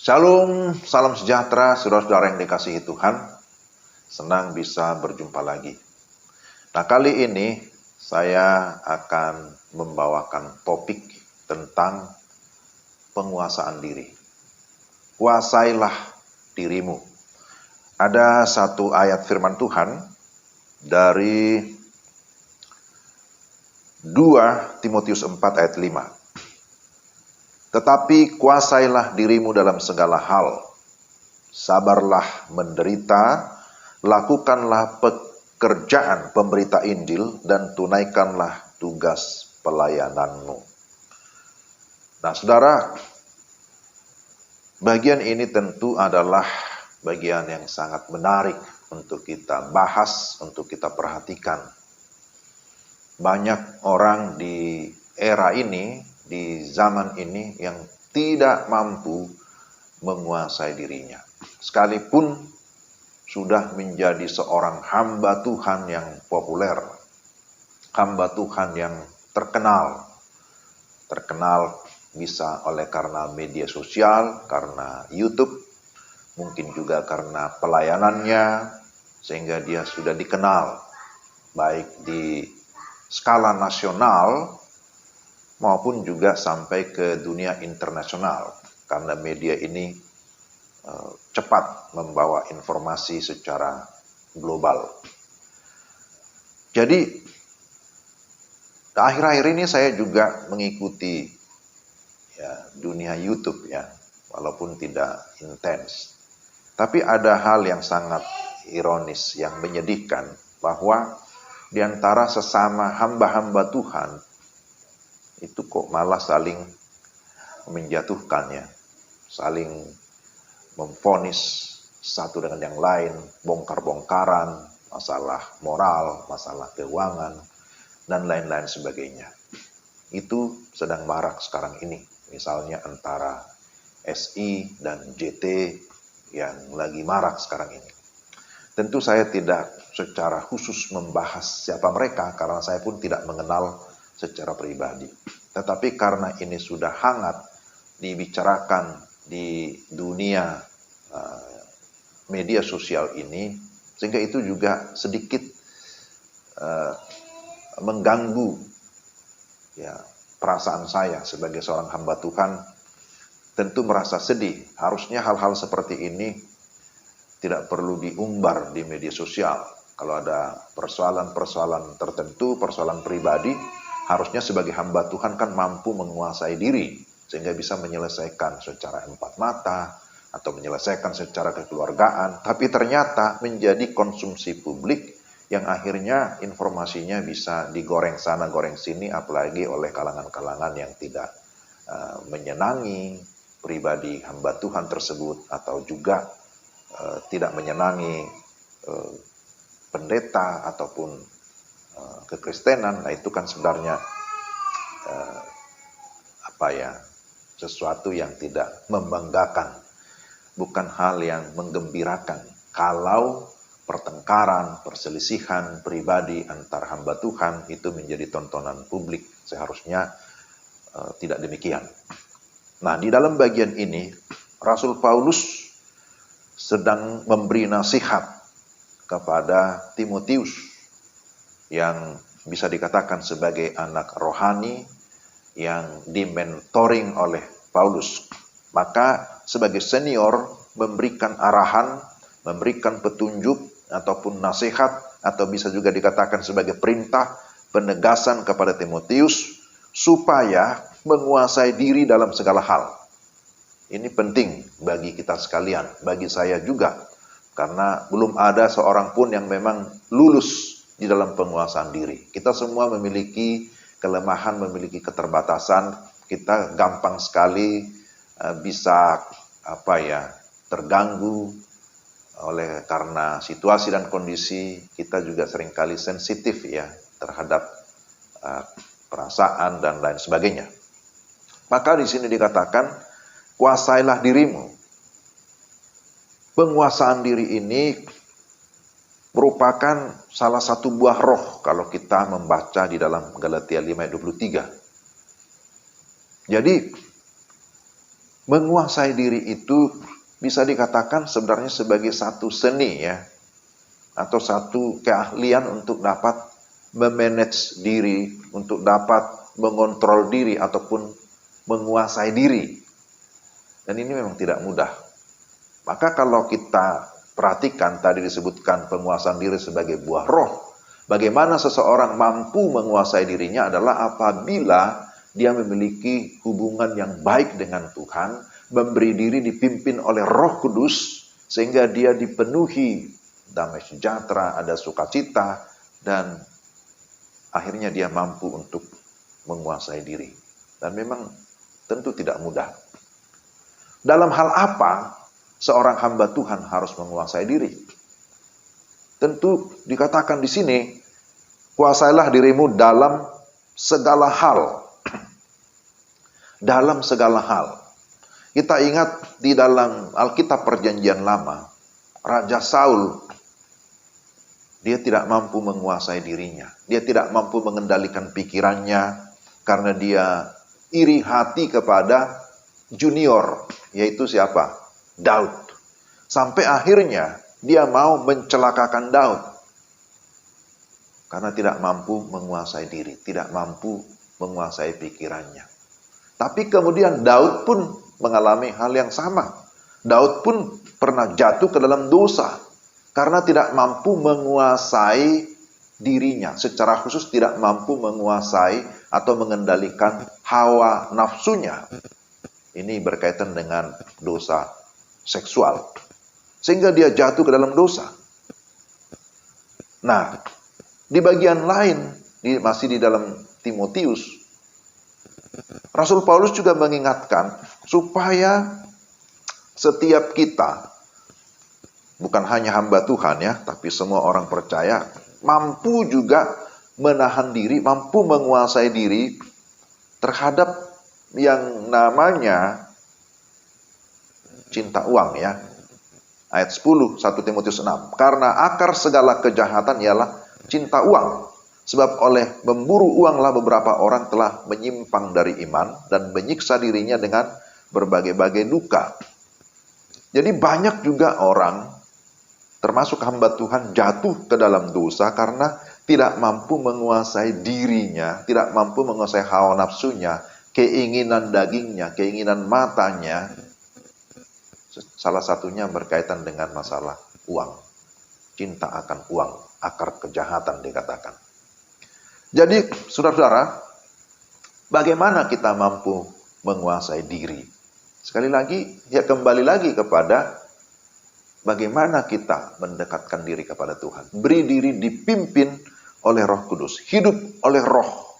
Shalom, salam sejahtera, saudara-saudara yang dikasihi Tuhan. Senang bisa berjumpa lagi. Nah, kali ini saya akan membawakan topik tentang penguasaan diri. Kuasailah dirimu. Ada satu ayat firman Tuhan dari 2 Timotius 4 ayat 5. Tetapi kuasailah dirimu dalam segala hal. Sabarlah menderita, lakukanlah pekerjaan pemberita Injil, dan tunaikanlah tugas pelayananmu. Nah, saudara, bagian ini tentu adalah bagian yang sangat menarik untuk kita bahas, untuk kita perhatikan. Banyak orang di era ini, di zaman ini yang tidak mampu menguasai dirinya. Sekalipun sudah menjadi seorang hamba Tuhan yang populer, hamba Tuhan yang terkenal bisa oleh karena media sosial, karena YouTube, mungkin juga karena pelayanannya, sehingga dia sudah dikenal baik di skala nasional maupun juga sampai ke dunia internasional, karena media ini cepat membawa informasi secara global. Jadi, akhir-akhir ini saya juga mengikuti dunia YouTube walaupun tidak intens. Tapi ada hal yang sangat ironis, yang menyedihkan, bahwa di antara sesama hamba-hamba Tuhan, itu kok malah saling menjatuhkan, saling memvonis satu dengan yang lain, bongkar-bongkaran, masalah moral, masalah keuangan, dan lain-lain sebagainya. Itu sedang marak sekarang ini, misalnya antara SI dan JT yang lagi marak sekarang ini. Tentu saya tidak secara khusus membahas siapa mereka, karena saya pun tidak mengenal secara pribadi. Tetapi karena ini sudah hangat dibicarakan di dunia media sosial ini, sehingga itu juga sedikit mengganggu perasaan saya sebagai seorang hamba Tuhan. Tentu merasa sedih. Harusnya hal-hal seperti ini tidak perlu diumbar di media sosial. Kalau ada persoalan-persoalan tertentu, persoalan pribadi, harusnya sebagai hamba Tuhan kan mampu menguasai diri, sehingga bisa menyelesaikan secara empat mata, atau menyelesaikan secara kekeluargaan. Tapi ternyata menjadi konsumsi publik, yang akhirnya informasinya bisa digoreng sana, goreng sini, apalagi oleh kalangan-kalangan yang tidak menyenangi pribadi hamba Tuhan tersebut, atau juga tidak menyenangi pendeta ataupun kekristenan. Nah, itu kan sebenarnya sesuatu yang tidak membanggakan, bukan hal yang menggembirakan. Kalau pertengkaran, perselisihan pribadi antar hamba Tuhan itu menjadi tontonan publik, seharusnya tidak demikian. Nah, di dalam bagian ini Rasul Paulus sedang memberi nasihat kepada Timotius yang bisa dikatakan sebagai anak rohani yang dimentoring oleh Paulus. Maka sebagai senior memberikan arahan, memberikan petunjuk ataupun nasihat, atau bisa juga dikatakan sebagai perintah, penegasan kepada Timotius supaya menguasai diri dalam segala hal. Ini penting bagi kita sekalian, bagi saya juga, karena belum ada seorang pun yang memang lulus di dalam penguasaan diri. Kita semua memiliki kelemahan, memiliki keterbatasan. Kita gampang sekali bisa terganggu oleh karena situasi dan kondisi. Kita juga seringkali sensitif terhadap perasaan dan lain sebagainya. Maka di sini dikatakan, kuasailah dirimu. Penguasaan diri ini merupakan salah satu buah roh kalau kita membaca di dalam Galatia 5 ayat 23. Jadi Menguasai diri itu bisa dikatakan sebenarnya sebagai satu seni ya, atau satu keahlian untuk dapat memanage diri, untuk dapat mengontrol diri ataupun menguasai diri. Dan ini memang tidak mudah. Maka kalau kita perhatikan tadi disebutkan penguasaan diri sebagai buah roh, bagaimana seseorang mampu menguasai dirinya adalah apabila dia memiliki hubungan yang baik dengan Tuhan, memberi diri dipimpin oleh Roh Kudus, sehingga dia dipenuhi damai sejahtera, ada sukacita, dan akhirnya dia mampu untuk menguasai diri. Dan memang tentu tidak mudah. Dalam hal apa seorang hamba Tuhan harus menguasai diri? Tentu dikatakan di sini, kuasailah dirimu dalam segala hal. Dalam segala hal. Kita ingat di dalam Alkitab Perjanjian Lama, Raja Saul, dia tidak mampu menguasai dirinya. Dia tidak mampu mengendalikan pikirannya, karena dia iri hati kepada junior, yaitu siapa? Daud. Sampai akhirnya dia mau mencelakakan Daud. Karena tidak mampu menguasai diri, tidak mampu menguasai pikirannya. Tapi kemudian Daud pun mengalami hal yang sama. Daud pun pernah jatuh ke dalam dosa karena tidak mampu menguasai dirinya. Secara khusus tidak mampu menguasai atau mengendalikan hawa nafsunya. Ini berkaitan dengan dosa seksual. Sehingga dia jatuh ke dalam dosa. Nah, di bagian lain, masih di dalam Timotius, Rasul Paulus juga mengingatkan supaya setiap kita, bukan hanya hamba Tuhan ya, tapi semua orang percaya, mampu juga menahan diri, mampu menguasai diri terhadap yang namanya cinta uang ya. Ayat 10, 1 Timotius 6. Karena akar segala kejahatan ialah cinta uang. Sebab oleh memburu uanglah beberapa orang telah menyimpang dari iman dan menyiksa dirinya dengan berbagai-bagai duka. Jadi banyak juga orang, termasuk hamba Tuhan, jatuh ke dalam dosa karena tidak mampu menguasai dirinya, tidak mampu menguasai hawa nafsunya, keinginan dagingnya, keinginan matanya. Salah satunya berkaitan dengan masalah uang. Cinta akan uang, akar kejahatan dikatakan. Jadi, saudara-saudara, bagaimana kita mampu menguasai diri? Sekali lagi, ya kembali lagi kepada bagaimana kita mendekatkan diri kepada Tuhan. Beri diri dipimpin oleh Roh Kudus, hidup oleh Roh.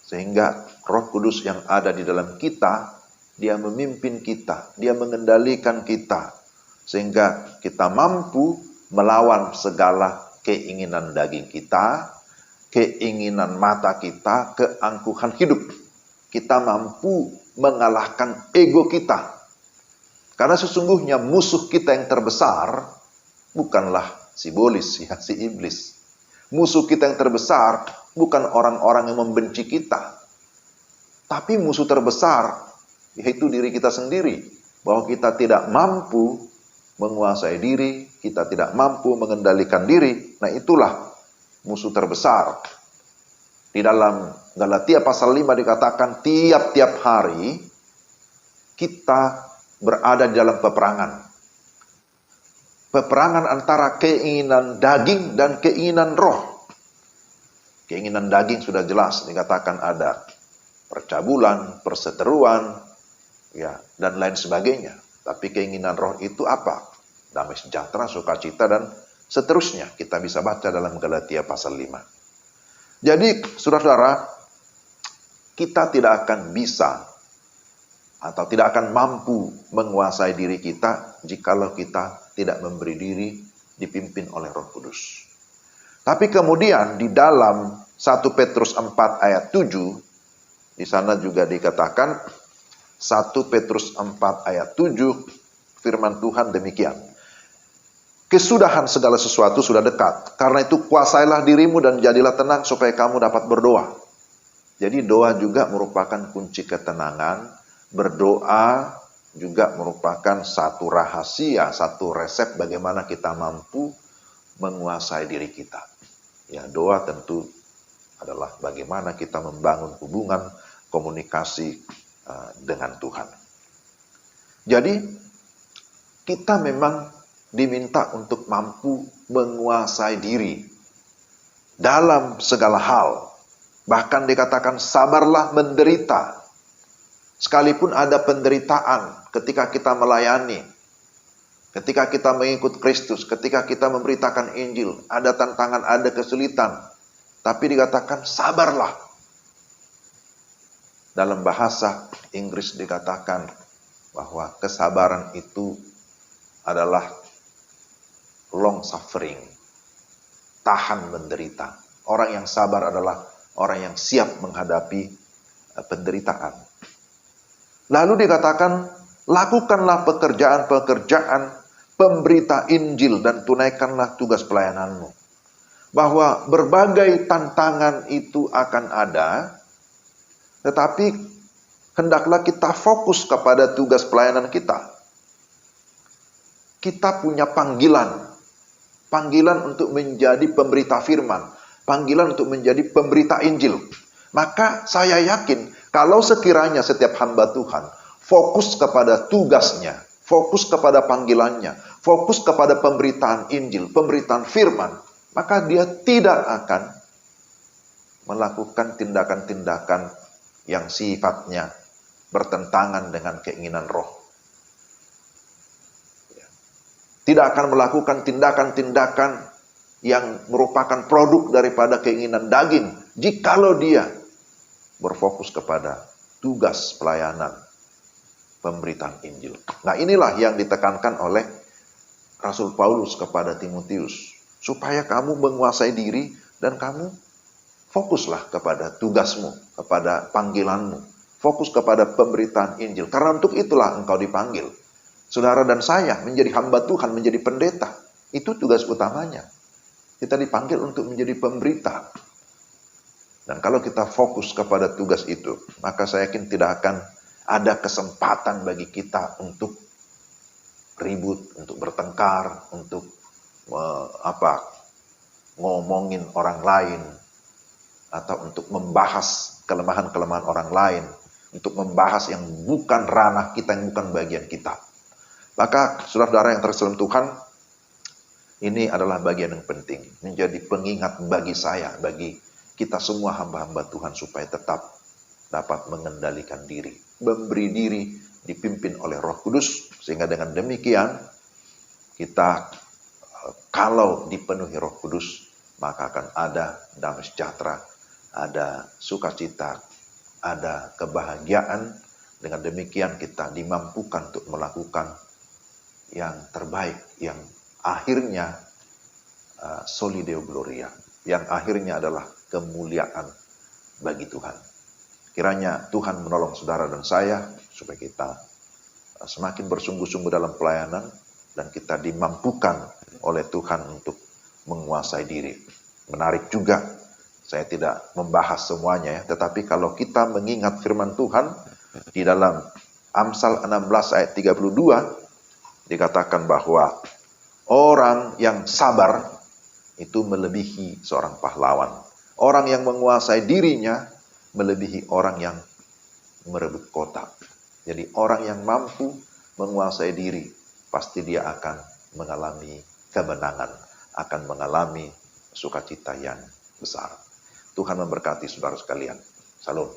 Sehingga Roh Kudus yang ada di dalam kita, dia memimpin kita, dia mengendalikan kita. Sehingga kita mampu melawan segala keinginan daging kita, keinginan mata kita, keangkuhan hidup. Kita mampu mengalahkan ego kita. Karena sesungguhnya musuh kita yang terbesar bukanlah si iblis. Musuh kita yang terbesar bukan orang-orang yang membenci kita. Tapi musuh terbesar yaitu diri kita sendiri. Bahwa kita tidak mampu menguasai diri, kita tidak mampu mengendalikan diri. Nah itulah musuh terbesar. Di dalam Galatia pasal 5 dikatakan tiap-tiap hari kita berada di dalam peperangan. Peperangan antara keinginan daging dan keinginan roh. Keinginan daging sudah jelas dikatakan ada percabulan, perseteruan, ya, dan lain sebagainya. Tapi keinginan roh itu apa? Damai sejahtera, sukacita, dan seterusnya. Kita bisa baca dalam Galatia pasal 5. Jadi, saudara-saudara, kita tidak akan bisa atau tidak akan mampu menguasai diri kita jikalau kita tidak memberi diri dipimpin oleh Roh Kudus. Tapi kemudian di dalam 1 Petrus 4 ayat 7, di sana juga dikatakan 1 Petrus 4 ayat 7, firman Tuhan demikian. Kesudahan segala sesuatu sudah dekat. Karena itu kuasailah dirimu dan jadilah tenang supaya kamu dapat berdoa. Jadi doa juga merupakan kunci ketenangan, Berdoa juga merupakan satu rahasia, satu resep bagaimana kita mampu menguasai diri kita. Ya, doa tentu adalah bagaimana kita membangun hubungan komunikasi dengan Tuhan. Jadi, kita memang diminta untuk mampu menguasai diri dalam segala hal. Bahkan dikatakan sabarlah menderita. Sekalipun ada penderitaan ketika kita melayani, ketika kita mengikut Kristus, ketika kita memberitakan Injil, ada tantangan, ada kesulitan. Tapi dikatakan sabarlah. Dalam bahasa Inggris dikatakan bahwa kesabaran itu adalah long suffering, tahan menderita. Orang yang sabar adalah orang yang siap menghadapi penderitaan. Lalu dikatakan, lakukanlah pekerjaan-pekerjaan pemberita Injil dan tunaikanlah tugas pelayananmu. Bahwa berbagai tantangan itu akan ada, tetapi hendaklah kita fokus kepada tugas pelayanan kita. Kita punya panggilan untuk menjadi pemberita firman, panggilan untuk menjadi pemberita Injil. Maka saya yakin, kalau sekiranya setiap hamba Tuhan fokus kepada tugasnya, fokus kepada panggilannya, fokus kepada pemberitaan Injil, pemberitaan firman, maka dia tidak akan melakukan tindakan-tindakan yang sifatnya bertentangan dengan keinginan roh. Tidak akan melakukan tindakan-tindakan yang merupakan produk daripada keinginan daging, jikalau dia berfokus kepada tugas pelayanan pemberitaan Injil. Nah, inilah yang ditekankan oleh Rasul Paulus kepada Timotius, supaya kamu menguasai diri dan kamu fokuslah kepada tugasmu, kepada panggilanmu, fokus kepada pemberitaan Injil. Karena untuk itulah engkau dipanggil. Saudara dan saya menjadi hamba Tuhan, menjadi pendeta, itu tugas utamanya. Kita dipanggil untuk menjadi pemberita. Dan kalau kita fokus kepada tugas itu, maka saya yakin tidak akan ada kesempatan bagi kita untuk ribut, untuk bertengkar, untuk ngomongin orang lain, atau untuk membahas kelemahan-kelemahan orang lain, untuk membahas yang bukan ranah kita, yang bukan bagian kita. Maka saudara-saudara yang terkasih Tuhan, ini adalah bagian yang penting, menjadi pengingat bagi saya, bagi kita semua hamba-hamba Tuhan, supaya tetap dapat mengendalikan diri, memberi diri dipimpin oleh Roh Kudus, sehingga dengan demikian kita kalau dipenuhi Roh Kudus, maka akan ada damai sejahtera, ada sukacita, ada kebahagiaan. Dengan demikian kita dimampukan untuk melakukan yang terbaik, yang akhirnya soli Deo Gloria, yang akhirnya adalah kemuliaan bagi Tuhan. Kiranya Tuhan menolong saudara dan saya, supaya kita semakin bersungguh-sungguh dalam pelayanan, dan kita dimampukan oleh Tuhan untuk menguasai diri. Menarik juga, saya tidak membahas semuanya ya, tetapi kalau kita mengingat firman Tuhan, di dalam Amsal 16 ayat 32, dikatakan bahwa orang yang sabar itu melebihi seorang pahlawan. Orang yang menguasai dirinya melebihi orang yang merebut kota. Jadi orang yang mampu menguasai diri, pasti dia akan mengalami kemenangan, akan mengalami sukacita yang besar. Tuhan memberkati saudara sekalian. Salam.